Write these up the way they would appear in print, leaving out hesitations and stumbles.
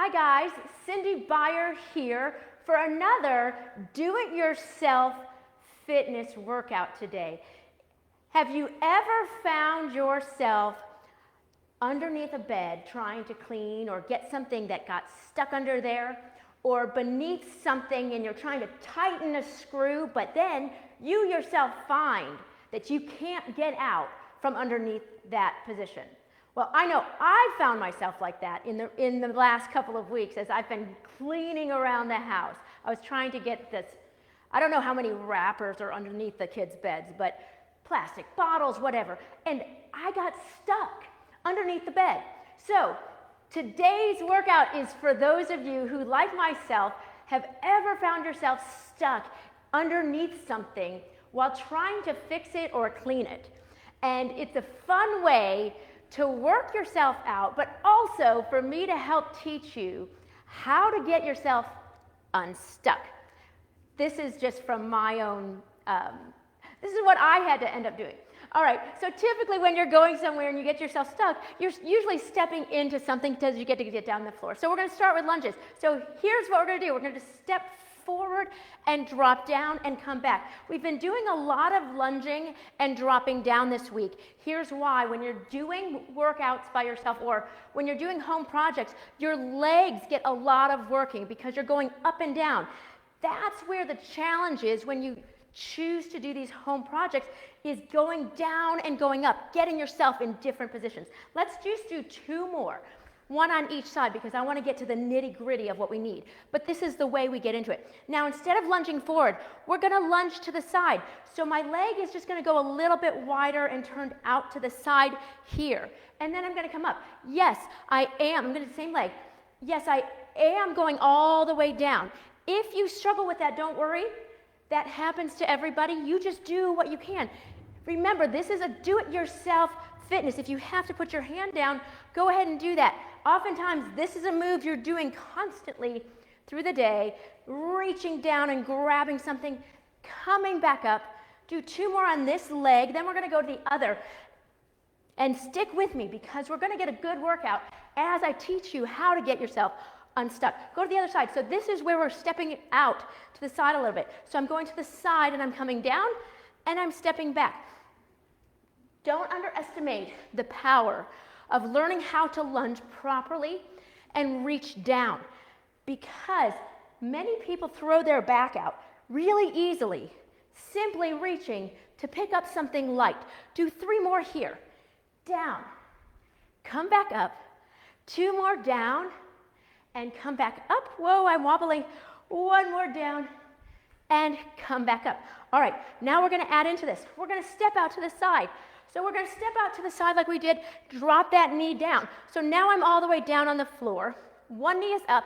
Hi guys, Cindy Byer here for another do-it-yourself fitness workout today. Have you ever found yourself underneath a bed trying to clean or get something that got stuck under there, or beneath something and you're trying to tighten a screw, but then you yourself find that you can't get out from underneath that position? Well, I know I found myself like that in the last couple of weeks as I've been cleaning around the house. I was trying to get this, I don't know how many wrappers are underneath the kids' beds, but plastic bottles, whatever, and I got stuck underneath the bed. So today's workout is for those of you who, like myself, have ever found yourself stuck underneath something while trying to fix it or clean it. And it's a fun way to work yourself out, but also for me to help teach you how to get yourself unstuck. This is just from my own, this is what I had to end up doing. All right, so typically when you're going somewhere and you get yourself stuck, you're usually stepping into something because you get to get down the floor. So we're going to start with lunges. So here's what we're going to do. We're going to step forward and drop down and come back. We've been doing a lot of lunging and dropping down this week. Here's why. When you're doing workouts by yourself or when you're doing home projects, your legs get a lot of working because you're going up and down. That's where the challenge is when you choose to do these home projects, is going down and going up, getting yourself in different positions. Let's just do two more. One on each side because I want to get to the nitty-gritty of what we need. But this is the way we get into it. Now, instead of lunging forward, we're going to lunge to the side. So my leg is just going to go a little bit wider and turned out to the side here. And then I'm going to come up. Yes, I am. I'm going to do the same leg. Yes, I am going all the way down. If you struggle with that, don't worry. That happens to everybody. You just do what you can. Remember, this is a do-it-yourself fitness. If you have to put your hand down, go ahead and do that. Oftentimes, this is a move you're doing constantly through the day, reaching down and grabbing something, coming back up. Do two more on this leg, then we're going to go to the other. And stick with me because we're going to get a good workout as I teach you how to get yourself unstuck. Go to the other side. So this is where we're stepping out to the side a little bit. So I'm going to the side and I'm coming down and I'm stepping back. Don't underestimate the power of learning how to lunge properly and reach down, because many people throw their back out really easily, simply reaching to pick up something light. Do three more here. Down, come back up, two more down, and come back up. Whoa, I'm wobbling. One more down, and come back up. All right, now we're going to add into this. We're going to step out to the side. So we're going to step out to the side like we did, drop that knee down. So now I'm all the way down on the floor. One knee is up,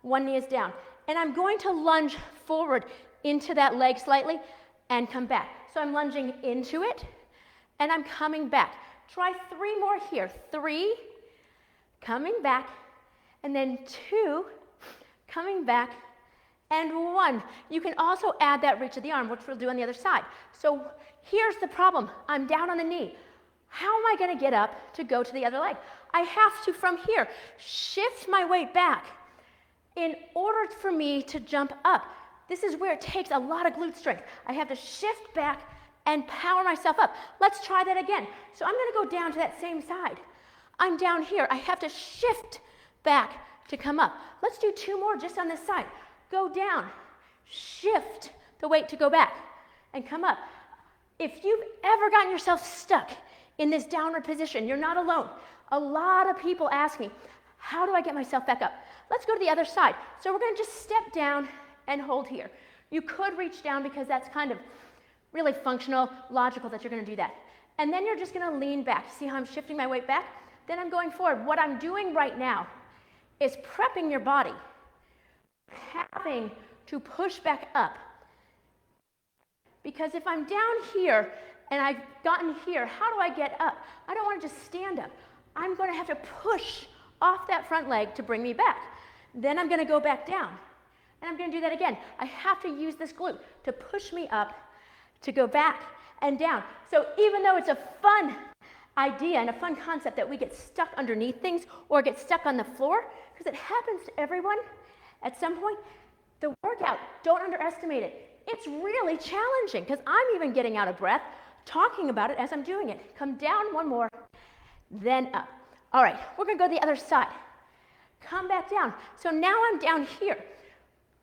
one knee is down. And I'm going to lunge forward into that leg slightly and come back. So I'm lunging into it, and I'm coming back. Try three more here. Three, coming back, and then two, coming back, and one. You can also add that reach of the arm, which we'll do on the other side. So here's the problem. I'm down on the knee. How am I going to get up to go to the other leg? I have to, from here, shift my weight back in order for me to jump up. This is where it takes a lot of glute strength. I have to shift back and power myself up. Let's try that again. So I'm going to go down to that same side. I'm down here. I have to shift back to come up. Let's do two more just on this side. Go down, shift the weight to go back, and come up. If you've ever gotten yourself stuck in this downward position, you're not alone. A lot of people ask me, how do I get myself back up? Let's go to the other side. So we're going to just step down and hold here. You could reach down because that's kind of really functional, logical that you're going to do that. And then you're just going to lean back. See how I'm shifting my weight back? Then I'm going forward. What I'm doing right now is prepping your body, having to push back up. Because if I'm down here and I've gotten here, how do I get up? I don't want to just stand up. I'm going to have to push off that front leg to bring me back. Then I'm going to go back down. And I'm going to do that again. I have to use this glute to push me up, to go back and down. So even though it's a fun idea and a fun concept that we get stuck underneath things or get stuck on the floor, because it happens to everyone at some point. The workout, don't underestimate it. It's really challenging because I'm even getting out of breath talking about it as I'm doing it. Come down, one more, then up. All right, we're gonna go to the other side. Come back down. So now I'm down here.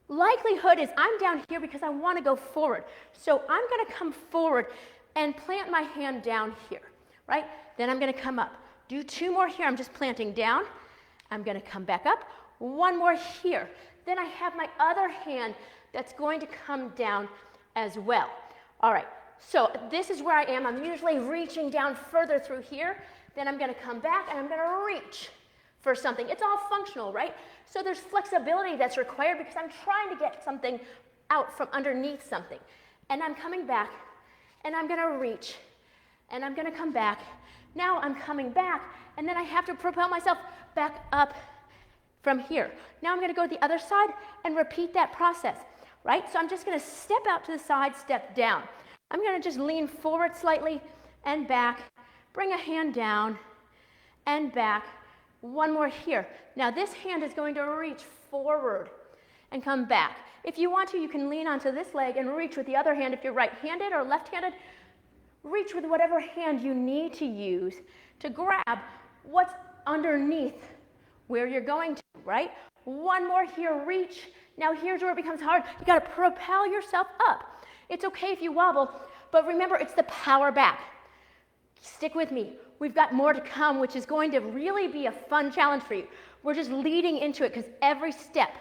Likelihood is I'm down here because I want to go forward. So I'm going to come forward and plant my hand down here, right? Then I'm going to come up. Do 2 more here. I'm just planting down. I'm going to come back up. 1 more here. Then I have my other hand that's going to come down as well. All right, so this is where I am. I'm usually reaching down further through here. Then I'm going to come back and I'm going to reach for something. It's all functional, right? So there's flexibility that's required because I'm trying to get something out from underneath something. And I'm coming back, and I'm going to reach, and I'm going to come back. Now I'm coming back, and then I have to propel myself back up from here. Now I'm going to go to the other side and repeat that process, right? So I'm just going to step out to the side, step down. I'm going to just lean forward slightly and back, bring a hand down and back. 1 more here. Now this hand is going to reach forward and come back. If you want to, you can lean onto this leg and reach with the other hand. If you're right-handed or left-handed, reach with whatever hand you need to use to grab what's underneath where you're going to, right? 1 more here, reach. Now here's where it becomes hard. You got to propel yourself up. It's okay if you wobble, but remember, it's the power back. Stick with me. We've got more to come, which is going to really be a fun challenge for you. We're just leading into it because every step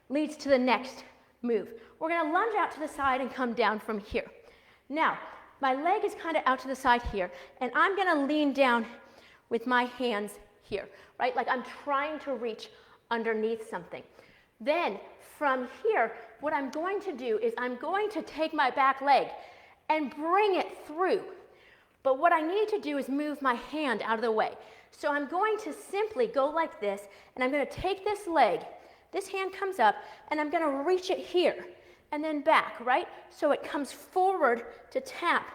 leads to the next move. We're going to lunge out to the side and come down from here. Now, my leg is kind of out to the side here, and I'm going to lean down with my hands here, right? Like I'm trying to reach underneath something. Then from here, what I'm going to do is I'm going to take my back leg and bring it through. But what I need to do is move my hand out of the way. So I'm going to simply go like this, and I'm going to take this leg, this hand comes up, and I'm going to reach it here, and then back, right? So it comes forward to tap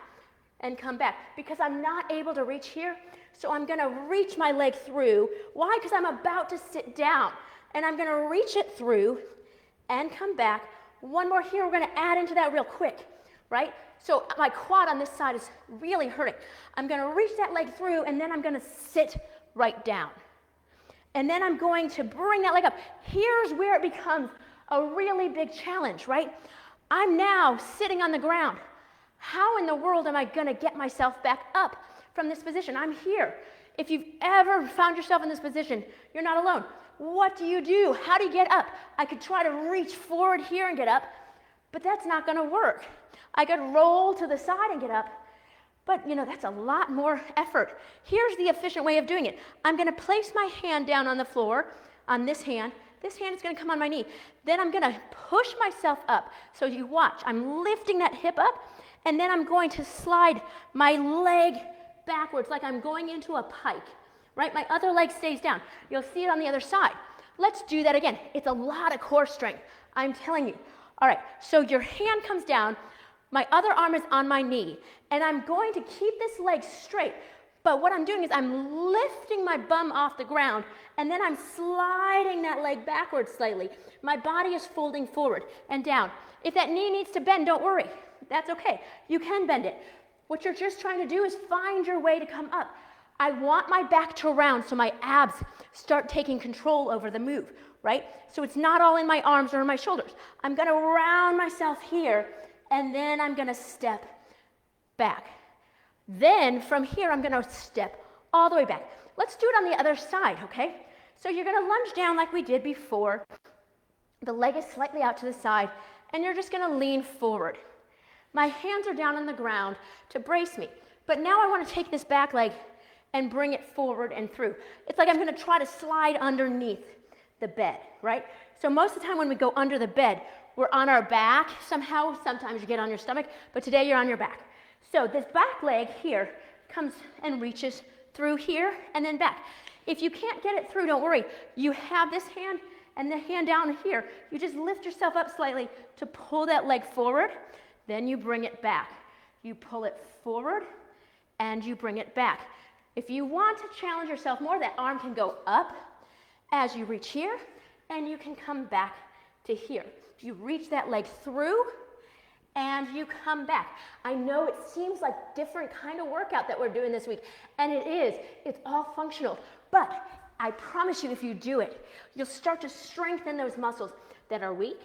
and come back. Because I'm not able to reach here, so I'm going to reach my leg through. Why? Because I'm about to sit down, and I'm going to reach it through and come back. 1 more here, we're going to add into that real quick, right? So my quad on this side is really hurting. I'm going to reach that leg through, and then I'm going to sit right down. And then I'm going to bring that leg up. Here's where it becomes a really big challenge, right? I'm now sitting on the ground. How in the world am I going to get myself back up from this position? I'm here. If you've ever found yourself in this position, you're not alone. What do you do? How do you get up? I could try to reach forward here and get up, but that's not going to work. I could roll to the side and get up, but that's a lot more effort. Here's the efficient way of doing it. I'm going to place my hand down on the floor, on this hand. This hand is going to come on my knee. Then I'm going to push myself up. So you watch. I'm lifting that hip up, and then I'm going to slide my leg backwards like I'm going into a pike, right? My other leg stays down. You'll see it on the other side. Let's do that again. It's a lot of core strength, I'm telling you. All right, so your hand comes down. My other arm is on my knee, and I'm going to keep this leg straight. But what I'm doing is I'm lifting my bum off the ground, and then I'm sliding that leg backwards slightly. My body is folding forward and down. If that knee needs to bend, don't worry. That's okay. You can bend it. What you're just trying to do is find your way to come up. I want my back to round so my abs start taking control over the move, right? So it's not all in my arms or in my shoulders. I'm going to round myself here, and then I'm going to step back. Then from here, I'm going to step all the way back. Let's do it on the other side, okay? So you're going to lunge down like we did before. The leg is slightly out to the side, and you're just going to lean forward. My hands are down on the ground to brace me. But now I want to take this back leg and bring it forward and through. It's like I'm going to try to slide underneath the bed, right? So most of the time when we go under the bed, we're on our back somehow. Sometimes you get on your stomach, but today you're on your back. So this back leg here comes and reaches through here and then back. If you can't get it through, don't worry. You have this hand and the hand down here. You just lift yourself up slightly to pull that leg forward. Then you bring it back. You pull it forward and you bring it back. If you want to challenge yourself more, that arm can go up as you reach here, and you can come back to here. You reach that leg through, and you come back. I know it seems like different kind of workout that we're doing this week, and it is. It's all functional, but I promise you, if you do it, you'll start to strengthen those muscles that are weak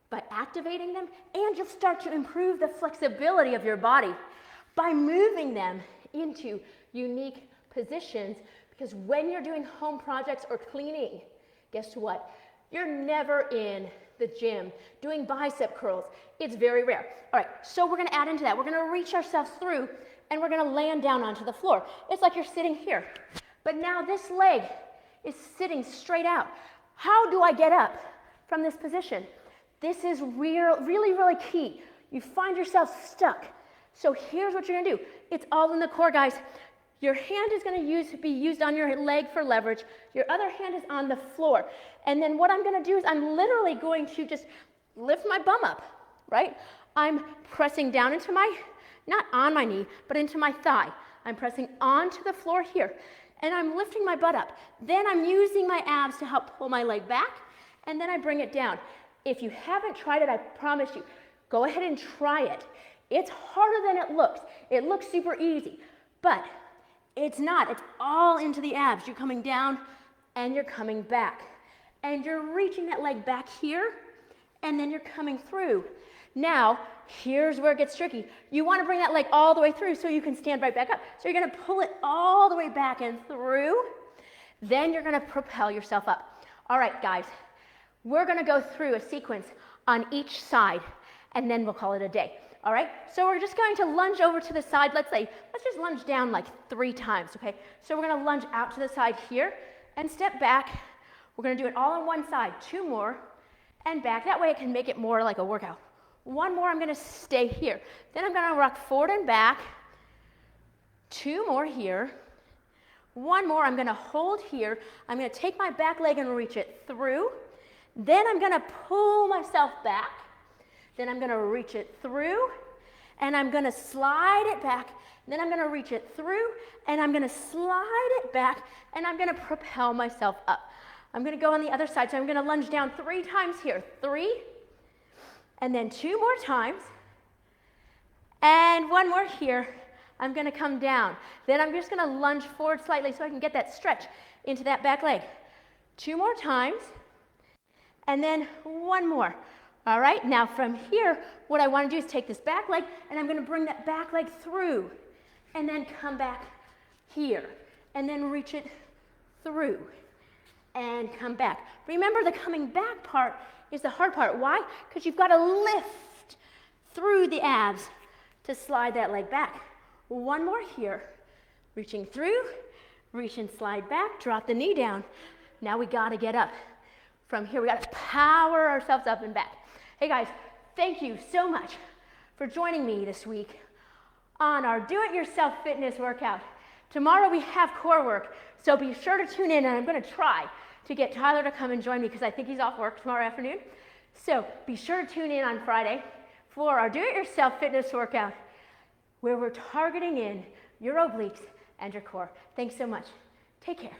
by activating them, and you'll start to improve the flexibility of your body by moving them into unique positions, because when you're doing home projects or cleaning, guess what? You're never in the gym doing bicep curls. It's very rare. All right, so we're gonna add into that. We're gonna reach ourselves through, and we're gonna land down onto the floor. It's like you're sitting here, but now this leg is sitting straight out. How do I get up from this position? This is really key. You find yourself stuck. So here's what you're gonna do. It's all in the core, guys. Your hand is going to be used on your leg for leverage. Your other hand is on the floor. And then what I'm going to do is I'm literally going to just lift my bum up, right? I'm pressing down into my, not on my knee, but into my thigh. I'm pressing onto the floor here, and I'm lifting my butt up. Then I'm using my abs to help pull my leg back, and then I bring it down. If you haven't tried it, I promise you, go ahead and try it. It's harder than it looks. It looks super easy, but it's not. It's all into the abs. You're coming down and you're coming back. And you're reaching that leg back here, and then you're coming through. Now, here's where it gets tricky. You want to bring that leg all the way through so you can stand right back up. So you're going to pull it all the way back and through. Then you're going to propel yourself up. All right, guys. We're going to go through a sequence on each side, and then we'll call it a day. All right, so we're just going to lunge over to the side. Let's just lunge down like 3 times, okay? So we're gonna lunge out to the side here and step back. We're gonna do it all on one side, 2 more, and back. That way it can make it more like a workout. 1 more, I'm gonna stay here. Then I'm gonna rock forward and back. 2 more here. 1 more, I'm gonna hold here. I'm gonna take my back leg and reach it through. Then I'm gonna pull myself back. Then I'm gonna reach it through, and I'm gonna slide it back. Then I'm gonna reach it through, and I'm gonna slide it back, and I'm gonna propel myself up. I'm gonna go on the other side, so I'm gonna lunge down 3 times here. 3, and then 2 more times, and 1 more here. I'm gonna come down. Then I'm just gonna lunge forward slightly so I can get that stretch into that back leg. 2 more times, and then 1 more. All right, now from here, what I want to do is take this back leg, and I'm going to bring that back leg through, and then come back here, and then reach it through, and come back. Remember, the coming back part is the hard part. Why? Because you've got to lift through the abs to slide that leg back. 1 more here, reaching through, reach and slide back, drop the knee down. Now we got to get up. From here, we got to power ourselves up and back. Hey guys, thank you so much for joining me this week on our do-it-yourself fitness workout. Tomorrow we have core work, so be sure to tune in, and I'm going to try to get Tyler to come and join me because I think he's off work tomorrow afternoon. So be sure to tune in on Friday for our do-it-yourself fitness workout where we're targeting in your obliques and your core. Thanks so much. Take care.